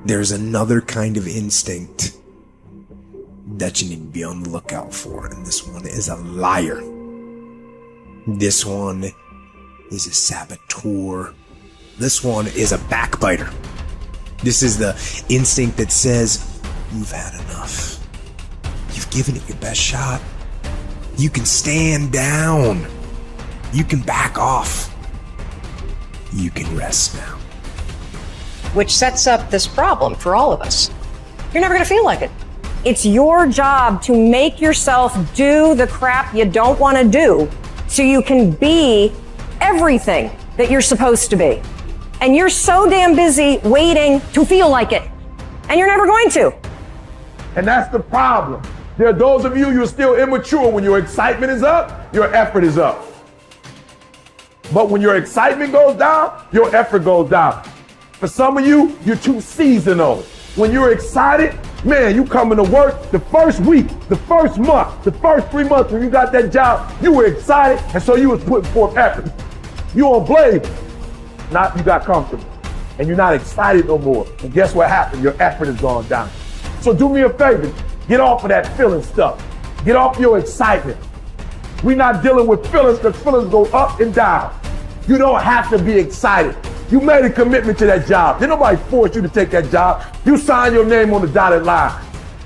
there's another kind of instinct that you need to be on the lookout for, and this one is a liar. This one is a saboteur. This one is a backbiter. This is the instinct that says, you've had enough. You've given it your best shot. You can stand down. You can back off. You can rest now. Which sets up this problem for all of us. You're never gonna feel like it. It's your job to make yourself do the crap you don't want to do so you can be everything that you're supposed to be. And you're so damn busy waiting to feel like it. And you're never going to. And that's the problem. There are those of you, you're still immature. When your excitement is up, your effort is up. But when your excitement goes down, your effort goes down. For some of you, you're too seasonal. When you're excited, man, you coming to work the first week, the first month, the first 3 months when you got that job, you were excited, and so you was putting forth effort. You on blame. Not you got comfortable. And you're not excited no more. And guess what happened? Your effort has gone down. So do me a favor, get off of that feeling stuff. Get off your excitement. We're not dealing with feelings because feelings go up and down. You don't have to be excited. You made a commitment to that job. Did nobody force you to take that job? You signed your name on the dotted line.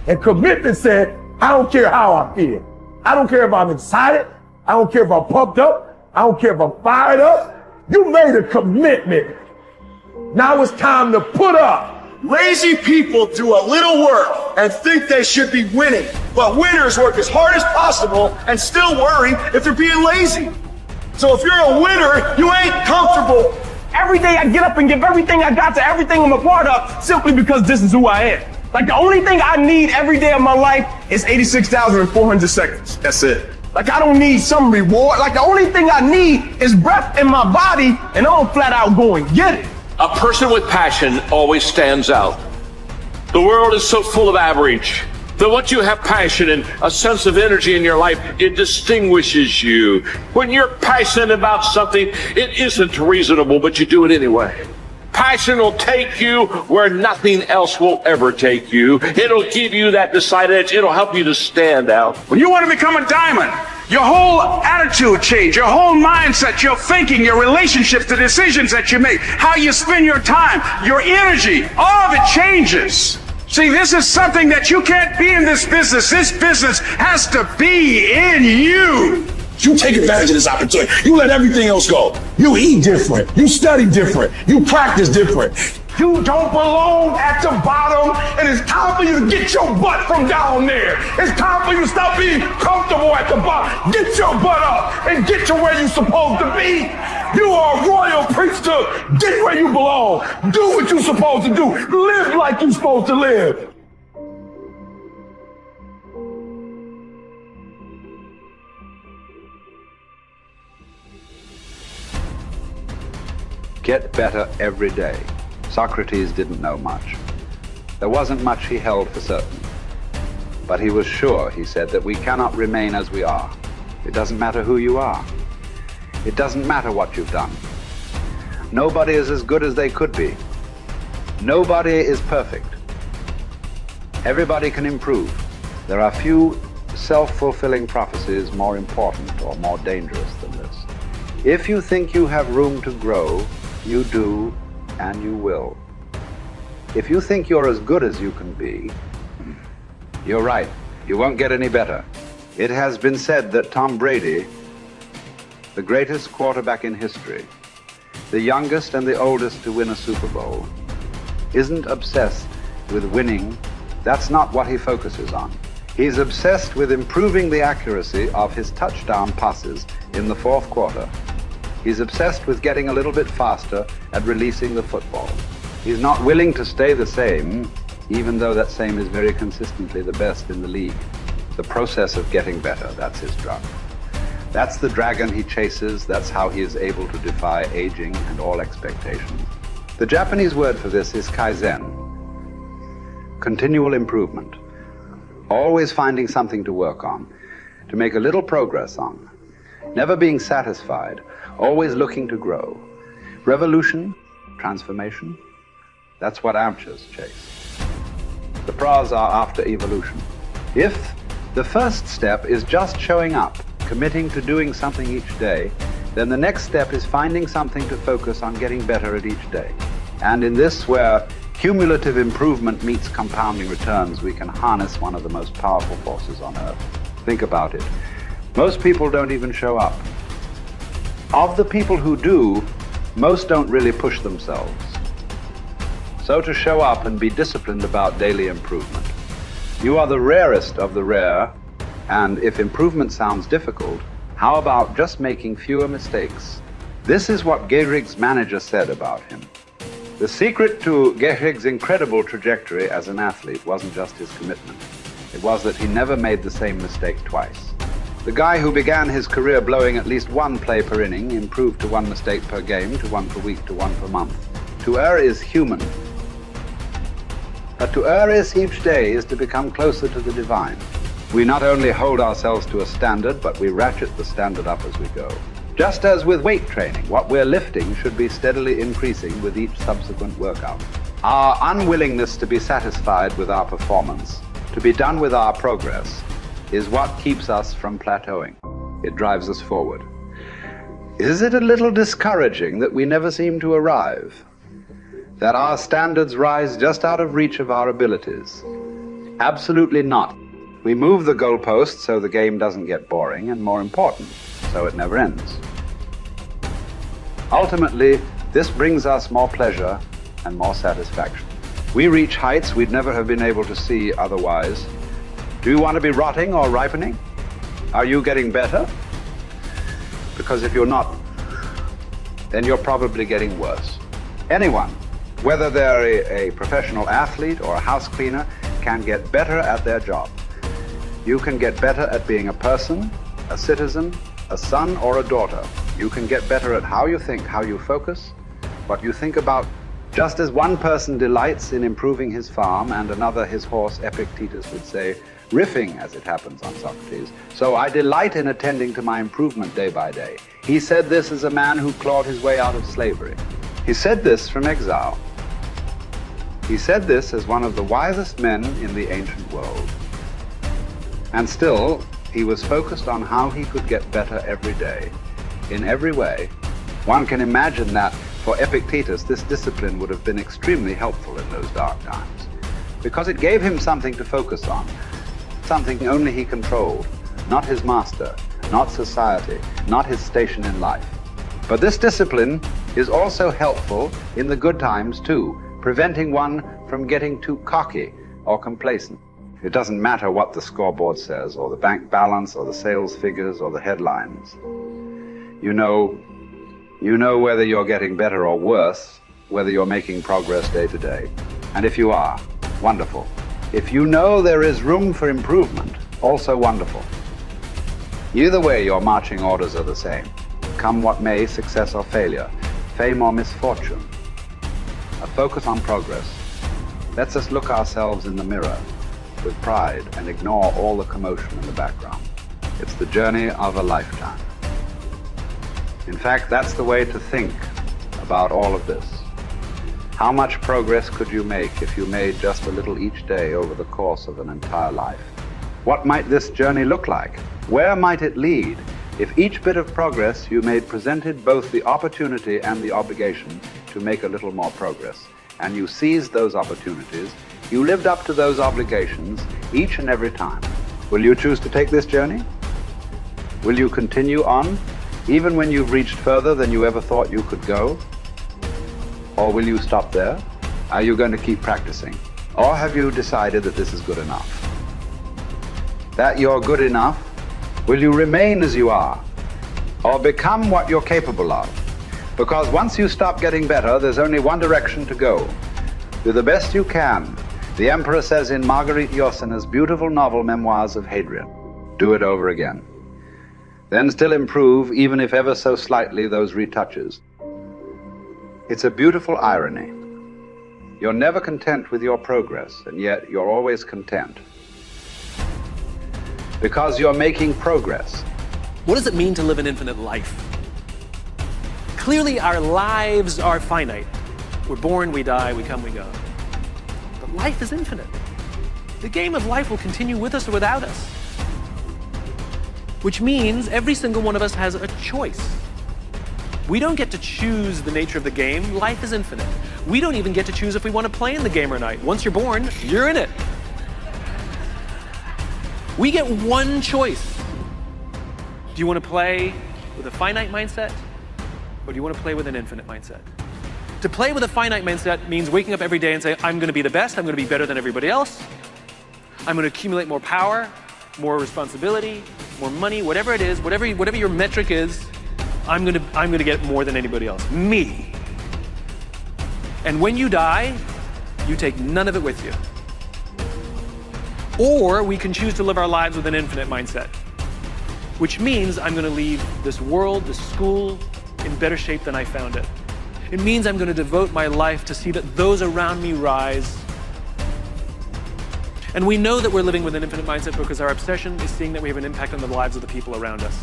And commitment said, I don't care how I feel. I don't care if I'm excited. I don't care if I'm pumped up. I don't care if I'm fired up. You made a commitment. Now it's time to put up. Lazy people do a little work and think they should be winning, but winners work as hard as possible and still worry if they're being lazy. So if you're a winner, you ain't comfortable. Every day I get up and give everything I got to everything I'm a part of simply because this is who I am. Like the only thing I need every day of my life is 86,400 seconds. That's it. Like I don't need some reward. Like the only thing I need is breath in my body and I'm flat out going, get it. A person with passion always stands out. The world is so full of average that once you have passion and a sense of energy in your life, it distinguishes you. When you're passionate about something, it isn't reasonable, but you do it anyway. Passion will take you where nothing else will ever take you. It'll give you that decided edge. It'll help you to stand out. When you want to become a diamond, your whole attitude change, your whole mindset, your thinking, your relationships, the decisions that you make, how you spend your time, your energy, all of it changes. See, this is something that you can't be in this business. This business has to be in you. You take advantage of this opportunity. You let everything else go. You eat different. You study different. You practice different. You don't belong at the bottom, and it's time for you to get your butt from down there. It's time for you to stop being comfortable at the bottom. Get your butt up and get to where you're supposed to be. You are a royal priesthood. Get where you belong. Do what you're supposed to do. Live like you're supposed to live. Get better every day. Socrates didn't know much. There wasn't much he held for certain. But he was sure, he said, that we cannot remain as we are. It doesn't matter who you are. It doesn't matter what you've done. Nobody is as good as they could be. Nobody is perfect. Everybody can improve. There are few self-fulfilling prophecies more important or more dangerous than this. If you think you have room to grow, you do, and you will. If you think you're as good as you can be, you're right. You won't get any better. It has been said that Tom Brady, the greatest quarterback in history, the youngest and the oldest to win a Super Bowl, isn't obsessed with winning. That's not what he focuses on. He's obsessed with improving the accuracy of his touchdown passes in the fourth quarter. He's obsessed with getting a little bit faster at releasing the football. He's not willing to stay the same, even though that same is very consistently the best in the league. The process of getting better, that's his drug. That's the dragon he chases. That's how he is able to defy aging and all expectations. The Japanese word for this is kaizen, continual improvement. Always finding something to work on, to make a little progress on. Never being satisfied, always looking to grow. Revolution, transformation, That's what amateurs chase. The pros are after evolution. If the first step is just showing up, committing to doing something each day, then the next step is finding something to focus on getting better at each day. And in this, where cumulative improvement meets compounding returns, we can harness one of the most powerful forces on earth. Think about it. Most people don't even show up. Of the people who do, most don't really push themselves. So to show up and be disciplined about daily improvement. You are the rarest of the rare, and if improvement sounds difficult, how about just making fewer mistakes? This is what Gehrig's manager said about him. The secret to Gehrig's incredible trajectory as an athlete wasn't just his commitment. It was that he never made the same mistake twice. The guy who began his career blowing at least one play per inning improved to one mistake per game, to one per week, to one per month. To err is human. But to err each day is to become closer to the divine. We not only hold ourselves to a standard, but we ratchet the standard up as we go. Just as with weight training, what we're lifting should be steadily increasing with each subsequent workout. Our unwillingness to be satisfied with our performance, to be done with our progress, is what keeps us from plateauing. It drives us forward. Is it a little discouraging that we never seem to arrive? That our standards rise just out of reach of our abilities? Absolutely not. We move the goalposts so the game doesn't get boring, and more important, so it never ends. Ultimately, this brings us more pleasure and more satisfaction. We reach heights we'd never have been able to see otherwise. Do you want to be rotting or ripening? Are you getting better? Because if you're not, then you're probably getting worse. Anyone, whether they're a professional athlete or a house cleaner, can get better at their job. You can get better at being a person, a citizen, a son or a daughter. You can get better at how you think, how you focus, what you think about. Just as one person delights in improving his farm and another his horse, Epictetus would say, riffing as it happens on Socrates, so I delight in attending to my improvement day by day. He said this as a man who clawed his way out of slavery. He said this from exile. He said this as one of the wisest men in the ancient world. And still, he was focused on how he could get better every day, in every way. One can imagine that for Epictetus, this discipline would have been extremely helpful in those dark times, because it gave him something to focus on, something only he controlled, not his master, not society, not his station in life. But this discipline is also helpful in the good times too, preventing one from getting too cocky or complacent. It doesn't matter what the scoreboard says, or the bank balance, or the sales figures, or the headlines. You know whether you're getting better or worse, whether you're making progress day to day. And if you are, wonderful. If you know there is room for improvement, also wonderful. Either way, your marching orders are the same. Come what may, success or failure, fame or misfortune. A focus on progress lets us look ourselves in the mirror with pride and ignore all the commotion in the background. It's the journey of a lifetime. In fact, that's the way to think about all of this. How much progress could you make if you made just a little each day over the course of an entire life? What might this journey look like? Where might it lead if each bit of progress you made presented both the opportunity and the obligation to make a little more progress, and you seized those opportunities, you lived up to those obligations each and every time? Will you choose to take this journey? Will you continue on, even when you've reached further than you ever thought you could go? Or will you stop there? Are you going to keep practicing? Or have you decided that this is good enough? That you're good enough? Will you remain as you are? Or become what you're capable of? Because once you stop getting better, there's only one direction to go. Do the best you can. The Emperor says in Marguerite Yourcenar's beautiful novel Memoirs of Hadrian, do it over again. Then still improve, even if ever so slightly, those retouches. It's a beautiful irony. You're never content with your progress, and yet you're always content. Because you're making progress. What does it mean to live an infinite life? Clearly, our lives are finite. We're born, we die, we come, we go. But life is infinite. The game of life will continue with us or without us. Which means every single one of us has a choice. We don't get to choose the nature of the game. Life is infinite. We don't even get to choose if we want to play in the game or not. Once you're born, you're in it. We get one choice. Do you want to play with a finite mindset, or do you want to play with an infinite mindset? To play with a finite mindset means waking up every day and say, I'm going to be the best, I'm going to be better than everybody else. I'm going to accumulate more power, more responsibility, more money, whatever it is, whatever your metric is, I'm going to get more than anybody else. Me. And when you die, you take none of it with you. Or we can choose to live our lives with an infinite mindset, which means I'm going to leave this world, this school, in better shape than I found it. It means I'm going to devote my life to see that those around me rise. And we know that we're living with an infinite mindset because our obsession is seeing that we have an impact on the lives of the people around us.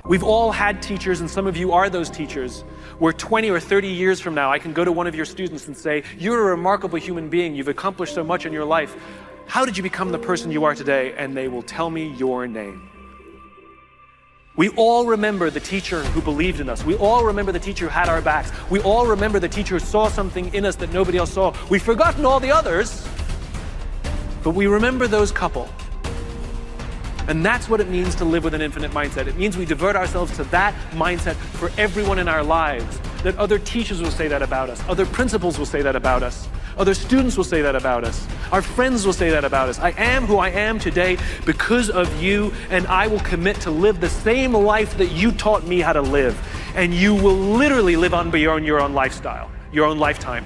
We've all had teachers, and some of you are those teachers, where 20 or 30 years from now, I can go to one of your students and say, you're a remarkable human being, you've accomplished so much in your life. How did you become the person you are today? And they will tell me your name. We all remember the teacher who believed in us. We all remember the teacher who had our backs. We all remember the teacher who saw something in us that nobody else saw. We've forgotten all the others, but we remember those couple. And that's what it means to live with an infinite mindset. It means we divert ourselves to that mindset for everyone in our lives. That other teachers will say that about us. Other principals will say that about us. Other students will say that about us. Our friends will say that about us. I am who I am today because of you, and I will commit to live the same life that you taught me how to live. And you will literally live on beyond your own lifestyle, your own lifetime.